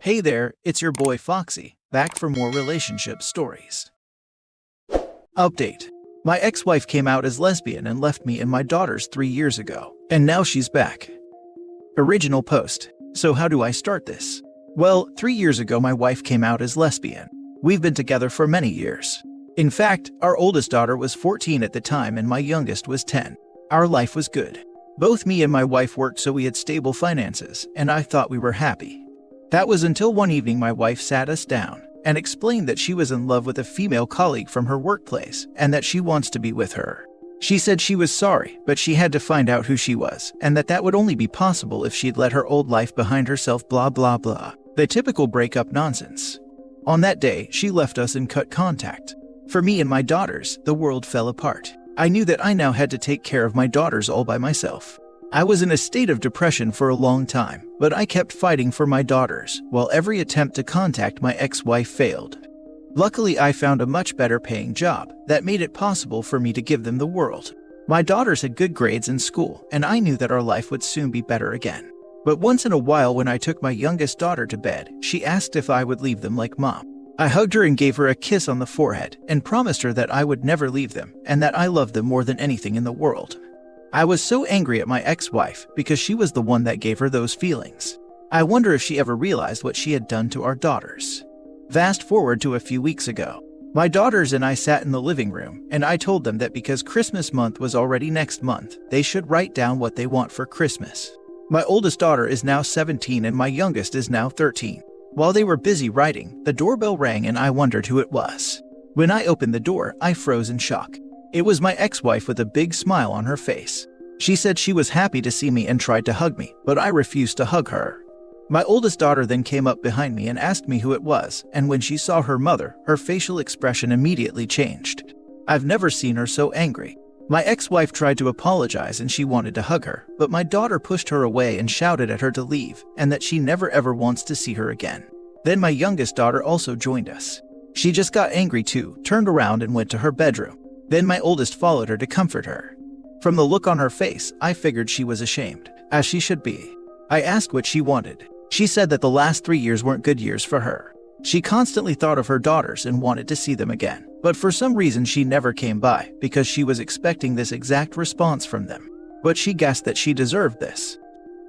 Hey there, it's your boy Foxy, back for more relationship stories. Update. My ex-wife came out as lesbian and left me and my daughters 3 years ago, and now she's back. Original post. So how do I start this? Well, 3 years ago my wife came out as lesbian. We've been together for many years. In fact, our oldest daughter was 14 at the time and my youngest was 10. Our life was good. Both me and my wife worked so we had stable finances, and I thought we were happy. That was until one evening my wife sat us down and explained that she was in love with a female colleague from her workplace and that she wants to be with her. She said she was sorry, but she had to find out who she was and that would only be possible if she'd let her old life behind herself, blah blah blah. The typical breakup nonsense. On that day, she left us and cut contact. For me and my daughters, the world fell apart. I knew that I now had to take care of my daughters all by myself. I was in a state of depression for a long time, but I kept fighting for my daughters, while every attempt to contact my ex-wife failed. Luckily, I found a much better paying job that made it possible for me to give them the world. My daughters had good grades in school, and I knew that our life would soon be better again. But once in a while when I took my youngest daughter to bed, she asked if I would leave them like Mom. I hugged her and gave her a kiss on the forehead and promised her that I would never leave them and that I loved them more than anything in the world. I was so angry at my ex-wife because she was the one that gave her those feelings. I wonder if she ever realized what she had done to our daughters. Fast forward to a few weeks ago. My daughters and I sat in the living room and I told them that because Christmas month was already next month, they should write down what they want for Christmas. My oldest daughter is now 17 and my youngest is now 13. While they were busy writing, the doorbell rang and I wondered who it was. When I opened the door, I froze in shock. It was my ex-wife with a big smile on her face. She said she was happy to see me and tried to hug me, but I refused to hug her. My oldest daughter then came up behind me and asked me who it was, and when she saw her mother, her facial expression immediately changed. I've never seen her so angry. My ex-wife tried to apologize and she wanted to hug her, but my daughter pushed her away and shouted at her to leave and that she never ever wants to see her again. Then my youngest daughter also joined us. She just got angry too, turned around and went to her bedroom. Then my oldest followed her to comfort her. From the look on her face, I figured she was ashamed, as she should be. I asked what she wanted. She said that the last 3 years weren't good years for her. She constantly thought of her daughters and wanted to see them again, but for some reason she never came by because she was expecting this exact response from them. But she guessed that she deserved this.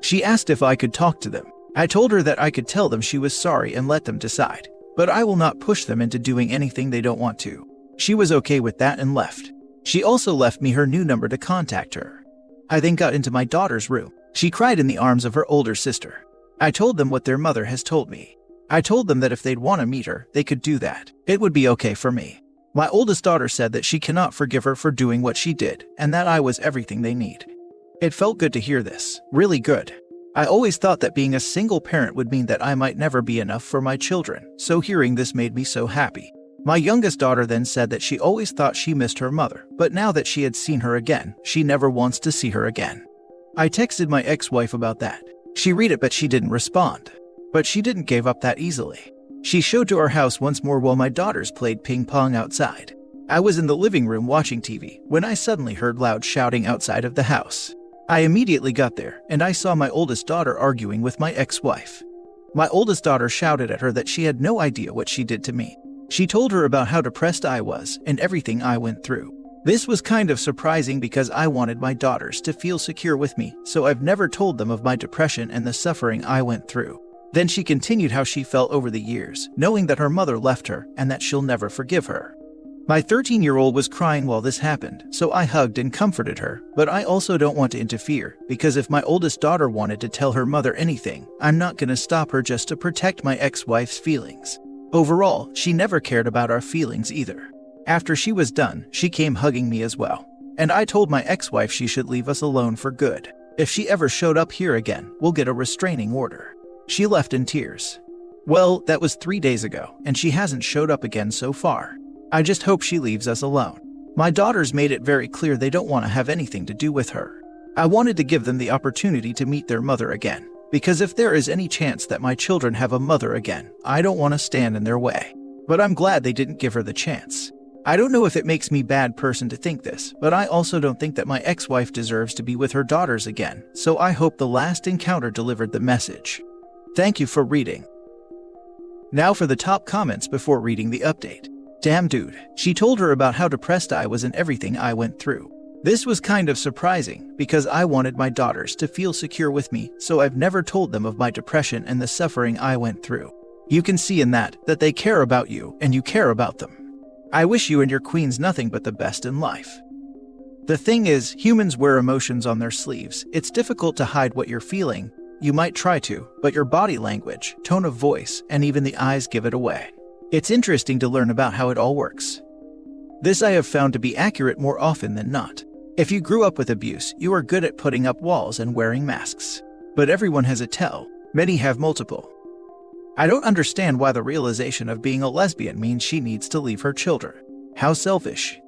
She asked if I could talk to them. I told her that I could tell them she was sorry and let them decide, but I will not push them into doing anything they don't want to. She was okay with that and left. She also left me her new number to contact her. I then got into my daughter's room. She cried in the arms of her older sister. I told them what their mother has told me. I told them that if they'd want to meet her, they could do that. It would be okay for me. My oldest daughter said that she cannot forgive her for doing what she did, and that I was everything they need. It felt good to hear this, really good. I always thought that being a single parent would mean that I might never be enough for my children, so hearing this made me so happy. My youngest daughter then said that she always thought she missed her mother, but now that she had seen her again, she never wants to see her again. I texted my ex-wife about that. She read it but she didn't respond. But she didn't give up that easily. She showed to our house once more while my daughters played ping pong outside. I was in the living room watching TV when I suddenly heard loud shouting outside of the house. I immediately got there and I saw my oldest daughter arguing with my ex-wife. My oldest daughter shouted at her that she had no idea what she did to me. She told her about how depressed I was and everything I went through. This was kind of surprising because I wanted my daughters to feel secure with me, so I've never told them of my depression and the suffering I went through. Then she continued how she felt over the years, knowing that her mother left her and that she'll never forgive her. My 13-year-old was crying while this happened, so I hugged and comforted her, but I also don't want to interfere, because if my oldest daughter wanted to tell her mother anything, I'm not going to stop her just to protect my ex-wife's feelings. Overall, she never cared about our feelings either. After she was done, she came hugging me as well. And I told my ex-wife she should leave us alone for good. If she ever showed up here again, we'll get a restraining order. She left in tears. Well, that was 3 days ago, and she hasn't showed up again so far. I just hope she leaves us alone. My daughters made it very clear they don't want to have anything to do with her. I wanted to give them the opportunity to meet their mother again. Because if there is any chance that my children have a mother again, I don't want to stand in their way. But I'm glad they didn't give her the chance. I don't know if it makes me a bad person to think this, but I also don't think that my ex-wife deserves to be with her daughters again, so I hope the last encounter delivered the message. Thank you for reading. Now for the top comments before reading the update. Damn dude, she told her about how depressed I was and everything I went through. This was kind of surprising because I wanted my daughters to feel secure with me, so I've never told them of my depression and the suffering I went through. You can see in that they care about you and you care about them. I wish you and your queens nothing but the best in life. The thing is, humans wear emotions on their sleeves. It's difficult to hide what you're feeling. You might try to, but your body language, tone of voice, and even the eyes give it away. It's interesting to learn about how it all works. This I have found to be accurate more often than not. If you grew up with abuse, you are good at putting up walls and wearing masks. But everyone has a tell. Many have multiple. I don't understand why the realization of being a lesbian means she needs to leave her children. How selfish.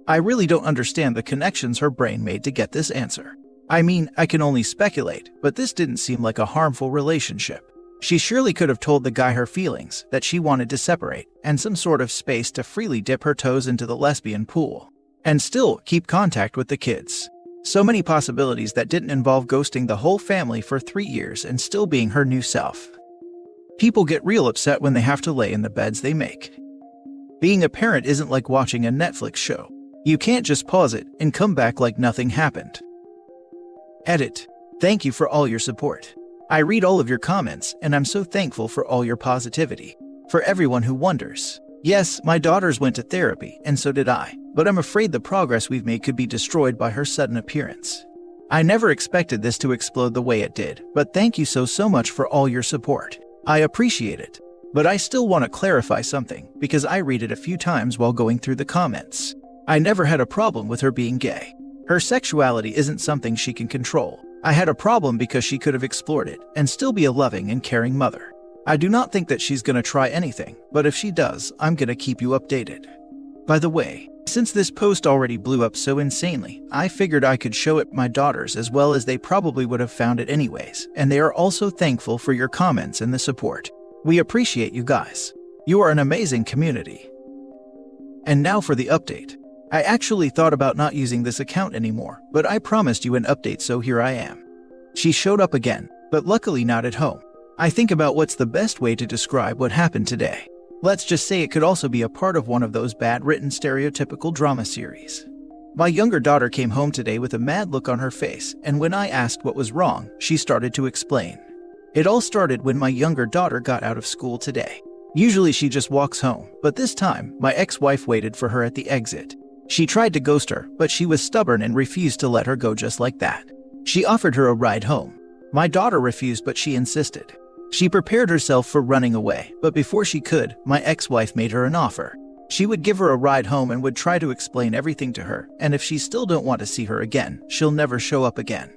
I really don't understand the connections her brain made to get this answer. I mean, I can only speculate, but this didn't seem like a harmful relationship. She surely could have told the guy her feelings, that she wanted to separate, and some sort of space to freely dip her toes into the lesbian pool. And still keep contact with the kids. So many possibilities that didn't involve ghosting the whole family for 3 years and still being her new self. People get real upset when they have to lay in the beds they make. Being a parent isn't like watching a Netflix show. You can't just pause it and come back like nothing happened. Edit. Thank you for all your support. I read all of your comments and I'm so thankful for all your positivity. For everyone who wonders. Yes, my daughters went to therapy and so did I, but I'm afraid the progress we've made could be destroyed by her sudden appearance. I never expected this to explode the way it did, but thank you so much for all your support. I appreciate it. But I still want to clarify something because I read it a few times while going through the comments. I never had a problem with her being gay. Her sexuality isn't something she can control. I had a problem because she could have explored it and still be a loving and caring mother. I do not think that she's going to try anything, but if she does, I'm going to keep you updated. By the way, since this post already blew up so insanely, I figured I could show it my daughters as well as they probably would have found it anyways, and they are also thankful for your comments and the support. We appreciate you guys. You are an amazing community. And now for the update. I actually thought about not using this account anymore, but I promised you an update, so here I am. She showed up again, but luckily not at home. I think about what's the best way to describe what happened today. Let's just say it could also be a part of one of those bad-written stereotypical drama series. My younger daughter came home today with a mad look on her face, and when I asked what was wrong, she started to explain. It all started when my younger daughter got out of school today. Usually she just walks home, but this time, my ex-wife waited for her at the exit. She tried to ghost her, but she was stubborn and refused to let her go just like that. She offered her a ride home. My daughter refused, but she insisted. She prepared herself for running away, but before she could, my ex-wife made her an offer. She would give her a ride home and would try to explain everything to her, and if she still don't want to see her again, she'll never show up again.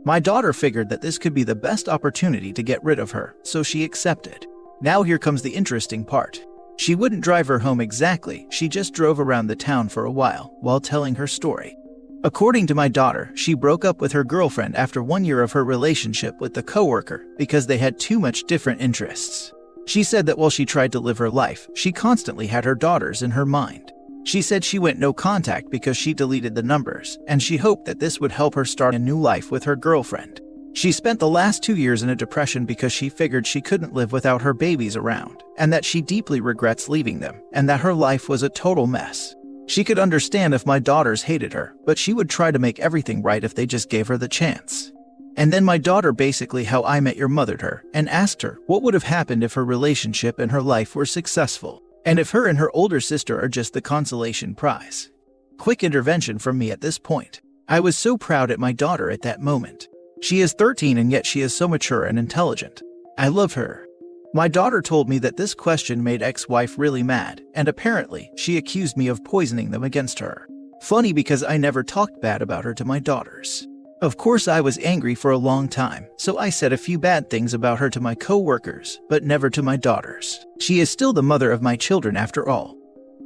My daughter figured that this could be the best opportunity to get rid of her, so she accepted. Now here comes the interesting part. She wouldn't drive her home exactly, she just drove around the town for a while telling her story. According to my daughter, she broke up with her girlfriend after 1 year of her relationship with the coworker because they had too much different interests. She said that while she tried to live her life, she constantly had her daughters in her mind. She said she went no contact because she deleted the numbers, and she hoped that this would help her start a new life with her girlfriend. She spent the last 2 years in a depression because she figured she couldn't live without her babies around, and that she deeply regrets leaving them, and that her life was a total mess. She could understand if my daughters hated her, but she would try to make everything right if they just gave her the chance. And then my daughter basically How I Met Your Mothered her and asked her what would have happened if her relationship and her life were successful, and if her and her older sister are just the consolation prize. Quick intervention from me at this point. I was so proud at my daughter at that moment. She is 13 and yet she is so mature and intelligent. I love her. My daughter told me that this question made ex-wife really mad, and apparently, she accused me of poisoning them against her. Funny because I never talked bad about her to my daughters. Of course I was angry for a long time, so I said a few bad things about her to my co-workers, but never to my daughters. She is still the mother of my children after all.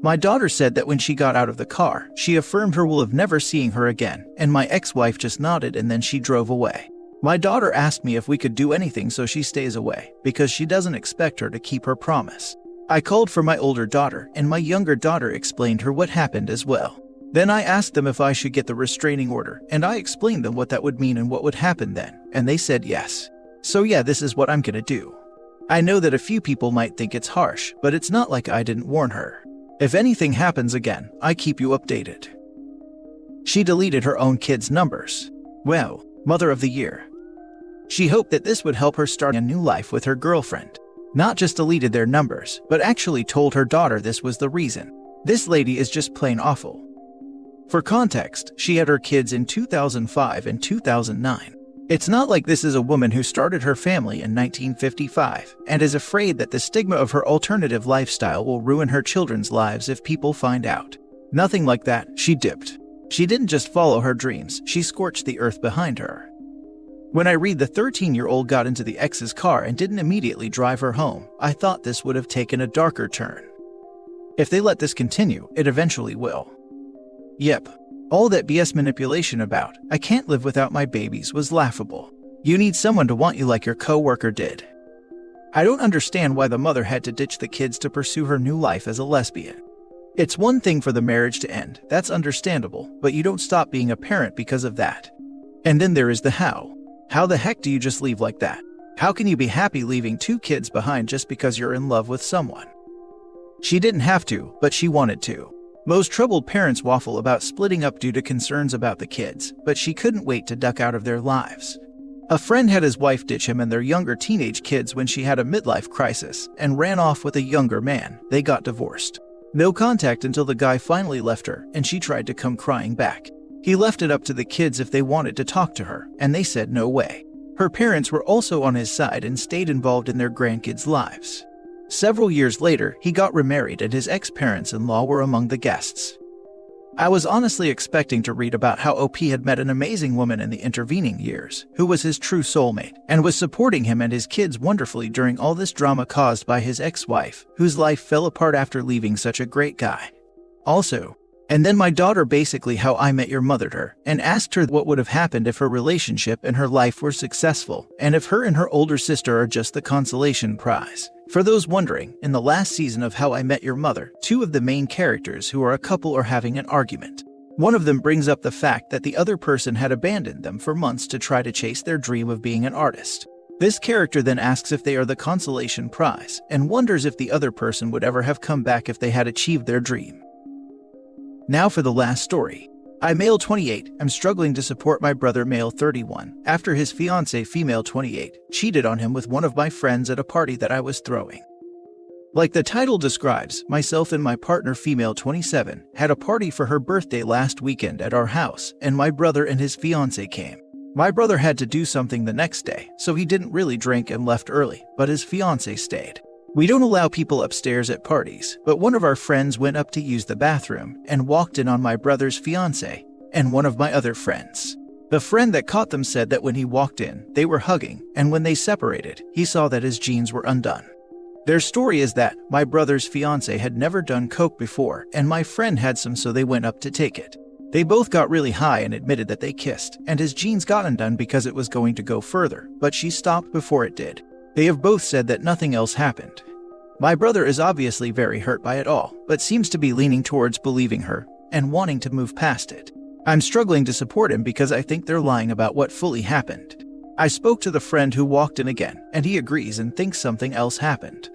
My daughter said that when she got out of the car, she affirmed her will of never seeing her again, and my ex-wife just nodded and then she drove away. My daughter asked me if we could do anything so she stays away, because she doesn't expect her to keep her promise. I called for my older daughter, and my younger daughter explained her what happened as well. Then I asked them if I should get the restraining order, and I explained them what that would mean and what would happen then, and they said yes. So yeah, this is what I'm gonna do. I know that a few people might think it's harsh, but it's not like I didn't warn her. If anything happens again, I keep you updated. She deleted her own kids' numbers. Well, Mother of the Year. She hoped that this would help her start a new life with her girlfriend. Not just deleted their numbers, but actually told her daughter this was the reason. This lady is just plain awful. For context, she had her kids in 2005 and 2009. It's not like this is a woman who started her family in 1955 and is afraid that the stigma of her alternative lifestyle will ruin her children's lives if people find out. Nothing like that, she dipped. She didn't just follow her dreams, she scorched the earth behind her. When I read the 13-year-old got into the ex's car and didn't immediately drive her home, I thought this would have taken a darker turn. If they let this continue, it eventually will. Yep. All that BS manipulation about, I can't live without my babies, was laughable. You need someone to want you like your co-worker did. I don't understand why the mother had to ditch the kids to pursue her new life as a lesbian. It's one thing for the marriage to end, that's understandable, but you don't stop being a parent because of that. And then there is the how. How the heck do you just leave like that? How can you be happy leaving 2 kids behind just because you're in love with someone? She didn't have to, but she wanted to. Most troubled parents waffle about splitting up due to concerns about the kids, but she couldn't wait to duck out of their lives. A friend had his wife ditch him and their younger teenage kids when she had a midlife crisis and ran off with a younger man. They got divorced. No contact until the guy finally left her and she tried to come crying back. He left it up to the kids if they wanted to talk to her, and they said no way. Her parents were also on his side and stayed involved in their grandkids' lives. Several years later, he got remarried and his ex-parents-in-law were among the guests. I was honestly expecting to read about how OP had met an amazing woman in the intervening years, who was his true soulmate, and was supporting him and his kids wonderfully during all this drama caused by his ex-wife, whose life fell apart after leaving such a great guy. Also, and then my daughter basically How I Met Your Mothered her, and asked her what would have happened if her relationship and her life were successful, and if her and her older sister are just the consolation prize. For those wondering, in the last season of How I Met Your Mother, 2 of the main characters who are a couple are having an argument. One of them brings up the fact that the other person had abandoned them for months to try to chase their dream of being an artist. This character then asks if they are the consolation prize, and wonders if the other person would ever have come back if they had achieved their dream. Now for the last story. I, male 28, am struggling to support my brother, male 31, after his fiancée, female 28, cheated on him with one of my friends at a party that I was throwing. Like the title describes, myself and my partner, female 27, had a party for her birthday last weekend at our house, and my brother and his fiancée came. My brother had to do something the next day, so he didn't really drink and left early, but his fiancée stayed. We don't allow people upstairs at parties, but one of our friends went up to use the bathroom and walked in on my brother's fiancée and one of my other friends. The friend that caught them said that when he walked in, they were hugging, and when they separated, he saw that his jeans were undone. Their story is that my brother's fiancée had never done coke before, and my friend had some, so they went up to take it. They both got really high and admitted that they kissed, and his jeans got undone because it was going to go further, but she stopped before it did. They have both said that nothing else happened. My brother is obviously very hurt by it all, but seems to be leaning towards believing her and wanting to move past it. I'm struggling to support him because I think they're lying about what fully happened. I spoke to the friend who walked in again, and he agrees and thinks something else happened.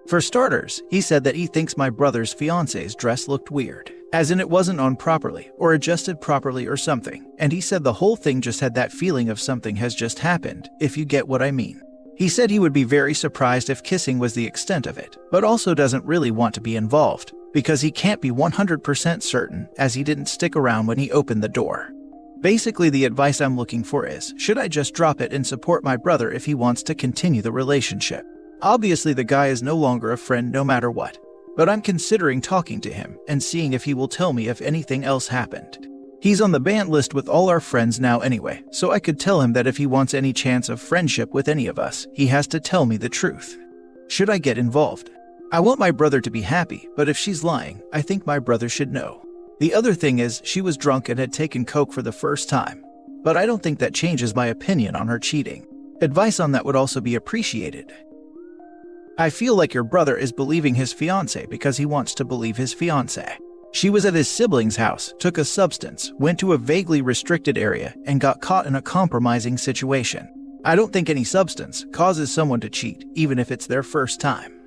For starters, he said that he thinks my brother's fiancée's dress looked weird, as in it wasn't on properly or adjusted properly or something, and he said the whole thing just had that feeling of something has just happened, if you get what I mean. He said he would be very surprised if kissing was the extent of it, but also doesn't really want to be involved, because he can't be 100% certain, as he didn't stick around when he opened the door. Basically, the advice I'm looking for is, should I just drop it and support my brother if he wants to continue the relationship? Obviously, the guy is no longer a friend no matter what, but I'm considering talking to him and seeing if he will tell me if anything else happened. He's on the banned list with all our friends now anyway, so I could tell him that if he wants any chance of friendship with any of us, he has to tell me the truth. Should I get involved? I want my brother to be happy, but if she's lying, I think my brother should know. The other thing is, she was drunk and had taken coke for the first time, but I don't think that changes my opinion on her cheating. Advice on that would also be appreciated. I feel like your brother is believing his fiancée because he wants to believe his fiancée. She was at his sibling's house, took a substance, went to a vaguely restricted area, and got caught in a compromising situation. I don't think any substance causes someone to cheat, even if it's their first time.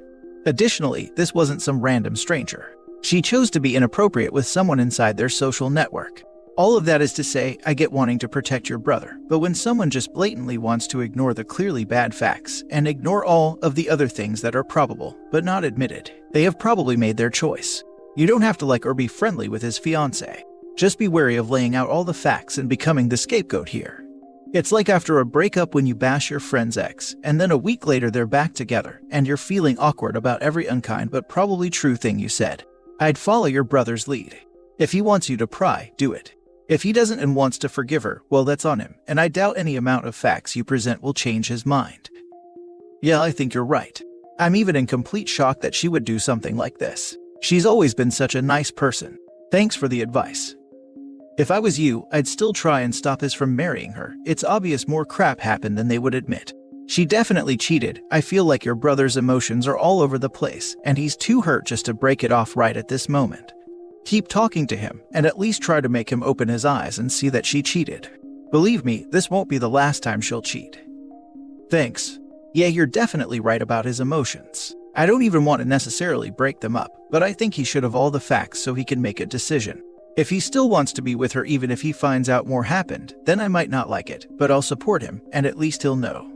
Additionally, this wasn't some random stranger. She chose to be inappropriate with someone inside their social network. All of that is to say, I get wanting to protect your brother, but when someone just blatantly wants to ignore the clearly bad facts and ignore all of the other things that are probable, but not admitted, they have probably made their choice. You don't have to like or be friendly with his fiancée. Just be wary of laying out all the facts and becoming the scapegoat here. It's like after a breakup when you bash your friend's ex, and then a week later they're back together, and you're feeling awkward about every unkind but probably true thing you said. I'd follow your brother's lead. If he wants you to pry, do it. If he doesn't and wants to forgive her, well, that's on him, and I doubt any amount of facts you present will change his mind. Yeah, I think you're right. I'm even in complete shock that she would do something like this. She's always been such a nice person. Thanks for the advice. If I was you, I'd still try and stop his from marrying her. It's obvious more crap happened than they would admit. She definitely cheated. I feel like your brother's emotions are all over the place, and he's too hurt just to break it off right at this moment. Keep talking to him, and at least try to make him open his eyes and see that she cheated. Believe me, this won't be the last time she'll cheat. Thanks. Yeah, you're definitely right about his emotions. I don't even want to necessarily break them up, but I think he should have all the facts so he can make a decision. If he still wants to be with her even if he finds out more happened, then I might not like it, but I'll support him, and at least he'll know.